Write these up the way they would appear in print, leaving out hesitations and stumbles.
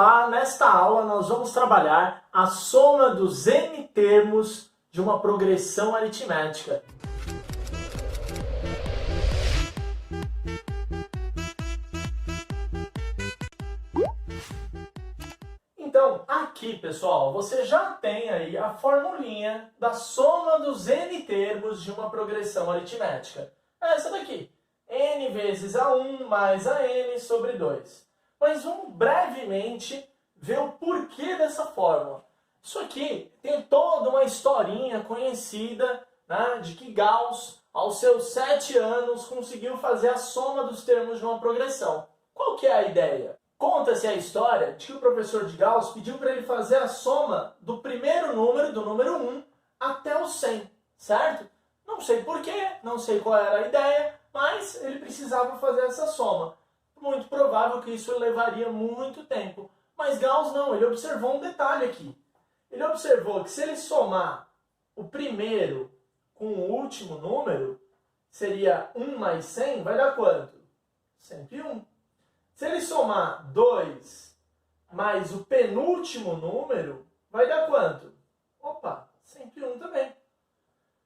Olá, nesta aula nós vamos trabalhar a soma dos n termos de uma progressão aritmética. Então, aqui, pessoal, você já tem aí a formulinha da soma dos n termos de uma progressão aritmética. É essa daqui, n vezes a1 mais a n sobre 2. Mas vamos brevemente ver o porquê dessa fórmula. Isso aqui tem toda uma historinha conhecida, né, de que Gauss, aos seus 7 anos, conseguiu fazer a soma dos termos de uma progressão. Qual que é a ideia? Conta-se a história de que o professor de Gauss pediu para ele fazer a soma do primeiro número, do número 1, até o 100, certo? Não sei porquê, não sei qual era a ideia, mas ele precisava fazer essa soma. Muito provável que isso levaria muito tempo. Mas Gauss não, ele observou um detalhe aqui. Ele observou que se ele somar o primeiro com o último número, seria 1 mais 100, vai dar quanto? 101. Se ele somar 2 mais o penúltimo número, vai dar quanto? Opa, 101 também.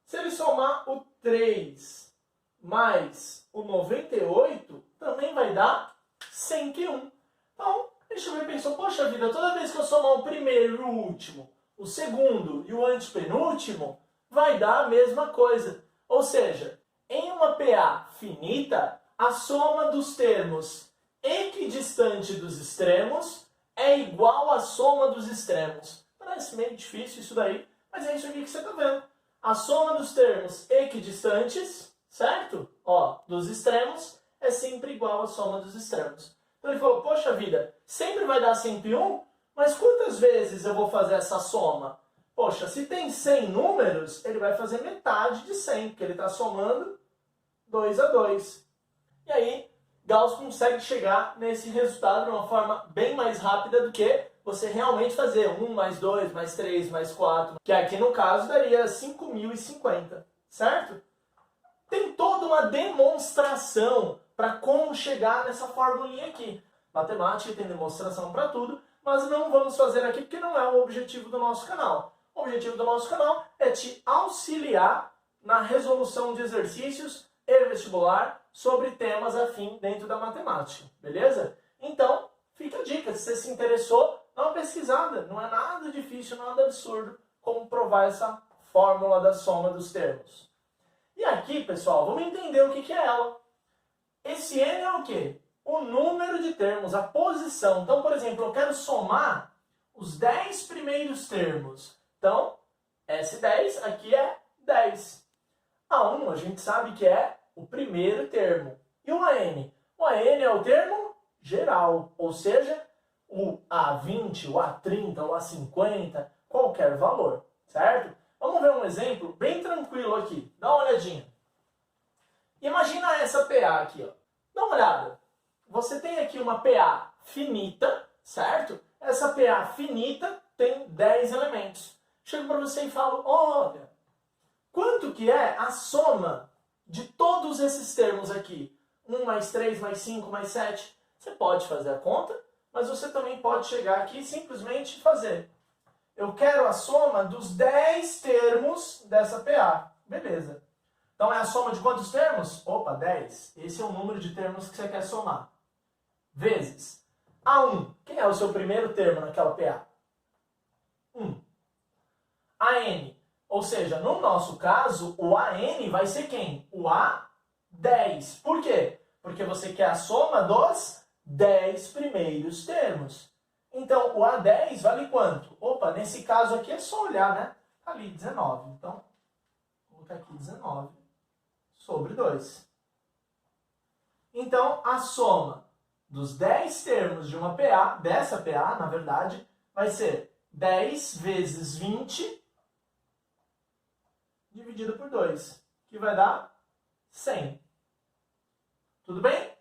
Se ele somar o 3 mais o 98, também vai dar 101. Então, ele chegou e pensou, poxa vida, toda vez que eu somar o primeiro e o último, o segundo e o antepenúltimo, vai dar a mesma coisa. Ou seja, em uma PA finita, a soma dos termos equidistante dos extremos é igual à soma dos extremos. Parece meio difícil isso daí, mas é isso aqui que você está vendo. A soma dos termos equidistantes, certo? Ó, dos extremos, é sempre igual à soma dos extremos. Então ele falou, poxa vida, sempre vai dar 101, mas quantas vezes eu vou fazer essa soma? Poxa, se tem 100 números, ele vai fazer metade de 100, porque ele está somando 2 a 2. E aí, Gauss consegue chegar nesse resultado de uma forma bem mais rápida do que você realmente fazer 1 mais 2, mais 3, mais 4, que aqui no caso daria 5.050, certo? Tem toda uma demonstração para como chegar nessa formulinha aqui. Matemática tem demonstração para tudo, mas não vamos fazer aqui porque não é o objetivo do nosso canal. O objetivo do nosso canal é te auxiliar na resolução de exercícios e vestibular sobre temas afim dentro da matemática, beleza? Então, fica a dica, se você se interessou, dá uma pesquisada, não é nada difícil, nada absurdo como provar essa fórmula da soma dos termos. E aqui, pessoal, vamos entender o que é ela. Esse n é o quê? O número de termos, a posição. Então, por exemplo, eu quero somar os 10 primeiros termos. Então, S10 aqui é 10. A1 a gente sabe que é o primeiro termo. E o AN? O AN é o termo geral, ou seja, o A20, o A30, o A50, qualquer valor, certo? Vamos ver um exemplo bem tranquilo aqui. Dá uma olhadinha. Imagina essa PA aqui, ó. Dá uma olhada. Você tem aqui uma PA finita, certo? Essa PA finita tem 10 elementos. Chego para você e falo, olha, quanto que é a soma de todos esses termos aqui? 1 mais 3 mais 5 mais 7. Você pode fazer a conta, mas você também pode chegar aqui e simplesmente fazer. Eu quero a soma dos 10 termos dessa PA. Beleza. Então é a soma de quantos termos? Opa, 10. Esse é o número de termos que você quer somar. Vezes A1. Quem é o seu primeiro termo naquela PA? 1. AN. Ou seja, no nosso caso, o AN vai ser quem? O A10. Por quê? Porque você quer a soma dos 10 primeiros termos. Então, o A10 vale quanto? Opa, nesse caso aqui é só olhar, né? Ali, 19. Então, vou colocar aqui 19 sobre 2. Então, a soma dos 10 termos de uma PA, dessa PA, na verdade, vai ser 10 vezes 20 dividido por 2, que vai dar 100. Tudo bem?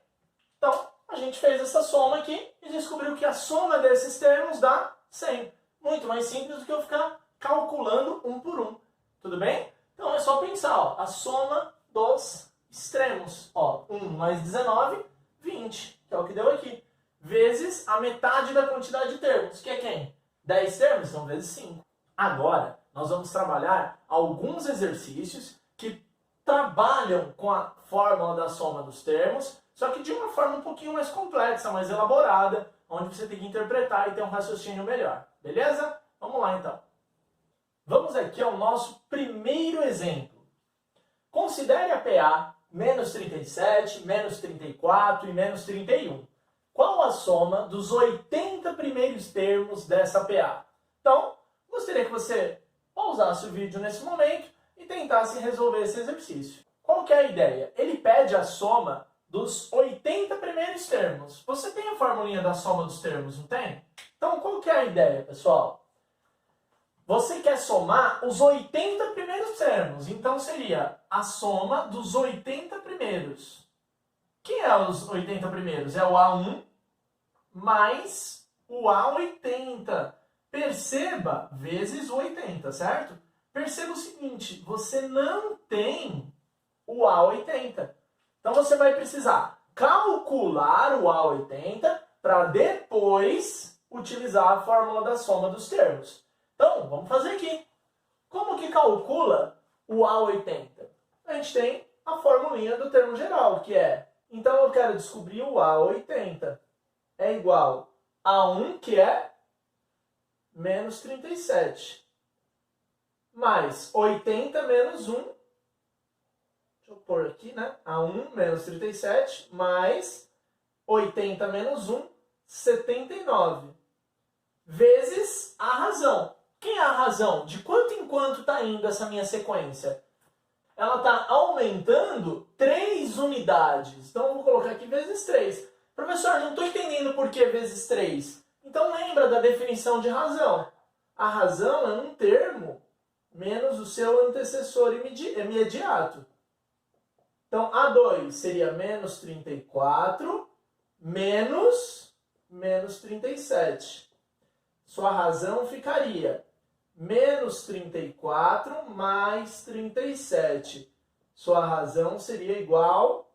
Então, a gente fez essa soma aqui e descobriu que a soma desses termos dá 100. Muito mais simples do que eu ficar calculando um por um. Tudo bem? Então é só pensar, ó, a soma dos extremos. Ó, 1 mais 19, 20, que é o que deu aqui. vezes a metade da quantidade de termos, que é quem? 10 termos, então vezes 5. Agora, nós vamos trabalhar alguns exercícios que trabalham com a fórmula da soma dos termos, só que de uma forma um pouquinho mais complexa, mais elaborada, onde você tem que interpretar e ter um raciocínio melhor. Beleza? Vamos lá então. Vamos aqui ao nosso primeiro exemplo. Considere a PA menos 37, menos 34 e menos 31. Qual a soma dos 80 primeiros termos dessa PA? Então, gostaria que você pausasse o vídeo nesse momento e tentasse resolver esse exercício. Qual que é a ideia? Ele pede a soma dos 80 primeiros termos. Você tem a formulinha da soma dos termos, não tem? Então, qual que é a ideia, pessoal? Você quer somar os 80 primeiros termos. Então, seria a soma dos 80 primeiros. Quem é os 80 primeiros? É o A1 mais o A80. Perceba, vezes o 80, certo? Perceba o seguinte, você não tem o A80. Então, você vai precisar calcular o A80 para depois utilizar a fórmula da soma dos termos. Então, vamos fazer aqui. Como que calcula o A80? A gente tem a formulinha do termo geral, que é... Então, eu quero descobrir o A80. É igual a 1, que é menos 37. Mais 80 menos 1. Deixa eu pôr aqui, né? A1 menos 37, mais 80 menos 1, 79. Vezes a razão. Quem é a razão? De quanto em quanto está indo essa minha sequência? Ela está aumentando 3 unidades. Então, eu vou colocar aqui vezes 3. Professor, não estou entendendo por que vezes 3. Então, lembra da definição de razão. A razão é um termo menos o seu antecessor imediato. Então, A2 seria menos 34 menos 37. Sua razão ficaria menos 34 mais 37. Sua razão seria igual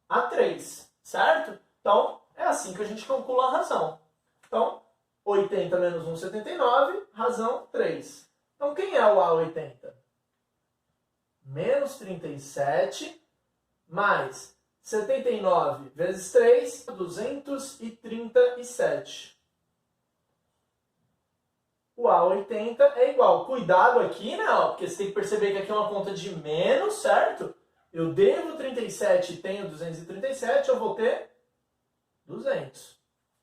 a 3, certo? Então, é assim que a gente calcula a razão. Então, 80 menos 1, 79, razão 3. Então, quem é o A80? Menos 37 mais 79 vezes 3, 237. O A80 é igual. Cuidado aqui, né? Porque você tem que perceber que aqui é uma conta de menos, certo? Eu devo 37 e tenho 237, eu vou ter 200.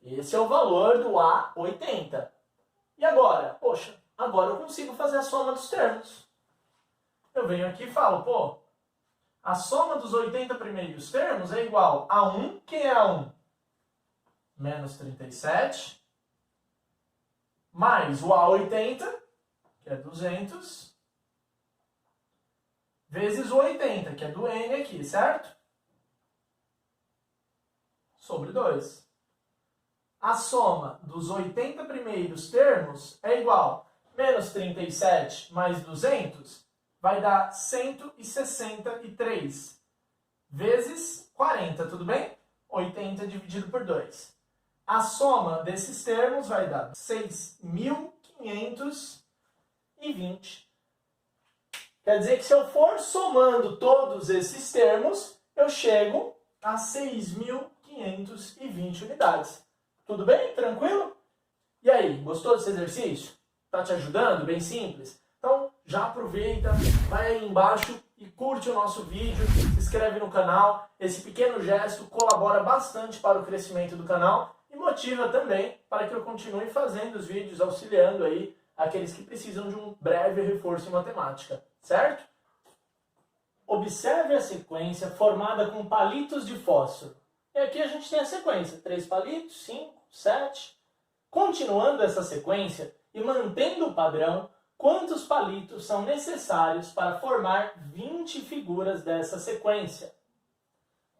Esse é o valor do A80. E agora? Poxa, agora eu consigo fazer a soma dos termos. Eu venho aqui e falo, pô, a soma dos 80 primeiros termos é igual a 1. Quem é a 1? Menos 37. Mais o A80, que é 200. Vezes o 80, que é do N aqui, certo? Sobre 2. A soma dos 80 primeiros termos é igual a menos 37 mais 200, vai dar 163. Vezes 40, tudo bem? 80 dividido por 2. A soma desses termos vai dar 6.520. Quer dizer que se eu for somando todos esses termos, eu chego a 6.520 unidades. Tudo bem? Tranquilo? E aí, gostou desse exercício? Tá te ajudando? Bem simples? Então, já aproveita, vai aí embaixo e curte o nosso vídeo, se inscreve no canal. Esse pequeno gesto colabora bastante para o crescimento do canal e motiva também para que eu continue fazendo os vídeos, auxiliando aí aqueles que precisam de um breve reforço em matemática, certo? Observe a sequência formada com palitos de fósforo. E aqui a gente tem a sequência, 3 palitos, 5, 7. Continuando essa sequência e mantendo o padrão, quantos palitos são necessários para formar 20 figuras dessa sequência?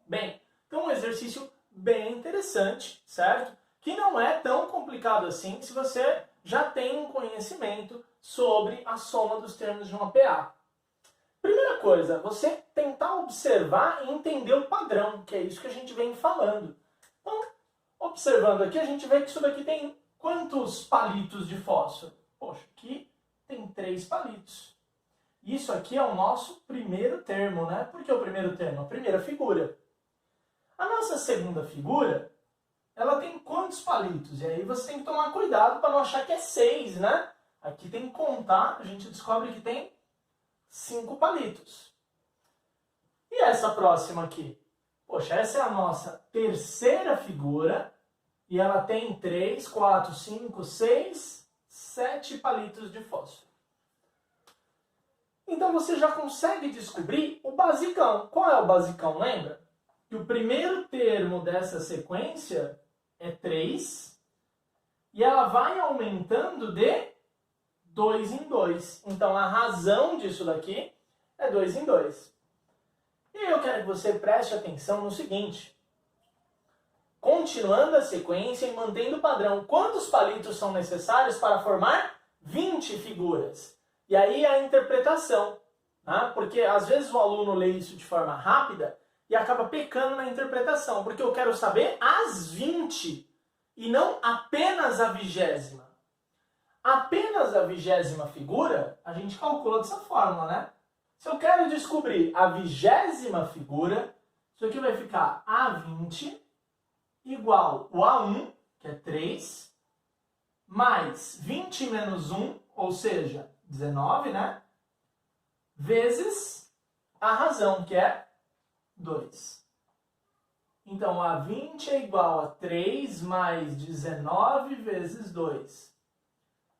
Bem, então um exercício bem interessante, certo? Que não é tão complicado assim se você já tem um conhecimento sobre a soma dos termos de uma PA. Primeira coisa, você tentar observar e entender o padrão, que é isso que a gente vem falando. Então, Observando aqui, a gente vê que isso daqui tem quantos palitos de fósforo? Poxa, aqui tem 3 palitos. Isso aqui é o nosso primeiro termo, né? Por que o primeiro termo? A primeira figura. A nossa segunda figura, ela tem quantos palitos? E aí você tem que tomar cuidado para não achar que é 6, né? Aqui tem que contar, a gente descobre que tem 5 palitos. E essa próxima aqui? Poxa, essa é a nossa terceira figura e ela tem 3, 4, 5, 6, 7 palitos de fósforo. Então você já consegue descobrir o basicão. Qual é o basicão, lembra? Que o primeiro termo dessa sequência é 3 e ela vai aumentando de 2 em 2. Então a razão disso daqui é 2 em 2. E eu quero que você preste atenção no seguinte. Continuando a sequência e mantendo o padrão, quantos palitos são necessários para formar 20 figuras? E aí a interpretação, né? Porque às vezes o aluno lê isso de forma rápida e acaba pecando na interpretação, porque eu quero saber as 20 e não apenas a 20ª. Apenas a 20ª figura, a gente calcula dessa forma, né? Se eu quero descobrir a 20ª figura, isso aqui vai ficar A20 igual o A1, que é 3, mais 20 menos 1, ou seja, 19, né? Vezes a razão, que é 2. Então, A20 é igual a 3 mais 19 vezes 2.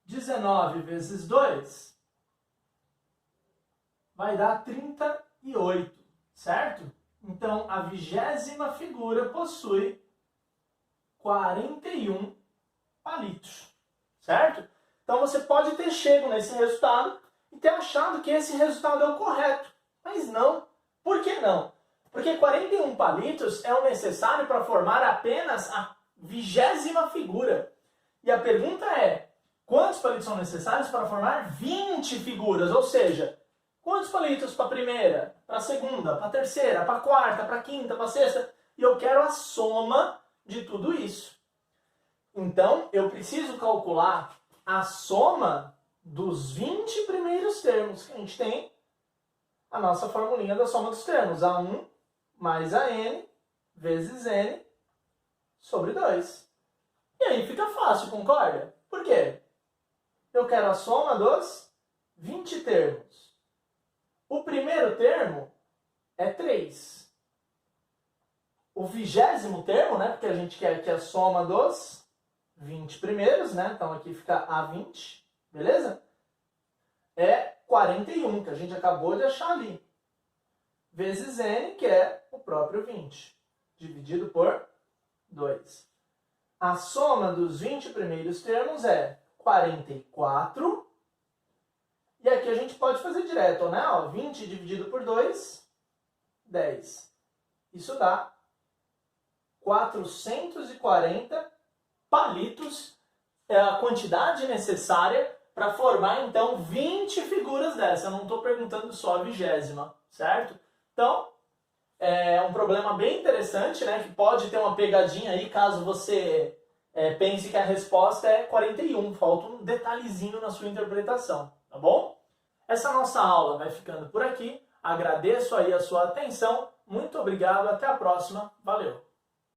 19 vezes 2 vai dar 38, certo? Então, a 20ª figura possui 41 palitos, certo? Então, você pode ter chego nesse resultado e ter achado que esse resultado é o correto. Mas não. Por que não? Porque 41 palitos é o necessário para formar apenas a 20ª figura. E a pergunta é, quantos palitos são necessários para formar 20 figuras? Ou seja, quantos palitos para a primeira, para a segunda, para a terceira, para a quarta, para a quinta, para a sexta? E eu quero a soma de tudo isso. Então, eu preciso calcular a soma dos 20 primeiros termos que a gente tem, a nossa formulinha da soma dos termos. A1 mais a n vezes n sobre 2. E aí fica fácil, concorda? Por quê? Eu quero a soma dos 20 termos. O primeiro termo é 3. O 20º termo, né, porque a gente quer que a soma dos 20 primeiros, né, então aqui fica A20, beleza? É 41, que a gente acabou de achar ali. Vezes n, que é o próprio 20, dividido por 2. A soma dos 20 primeiros termos é 44. E aqui a gente pode fazer direto, né? 20 dividido por 2, 10. Isso dá 440 palitos, é a quantidade necessária para formar, então, 20 figuras dessa. Eu não estou perguntando só a 20ª, certo? Então, é um problema bem interessante, né? Que pode ter uma pegadinha aí, caso você pense que a resposta é 41. Falta um detalhezinho na sua interpretação, tá bom? Essa nossa aula vai ficando por aqui. Agradeço aí a sua atenção. Muito obrigado. Até a próxima. Valeu!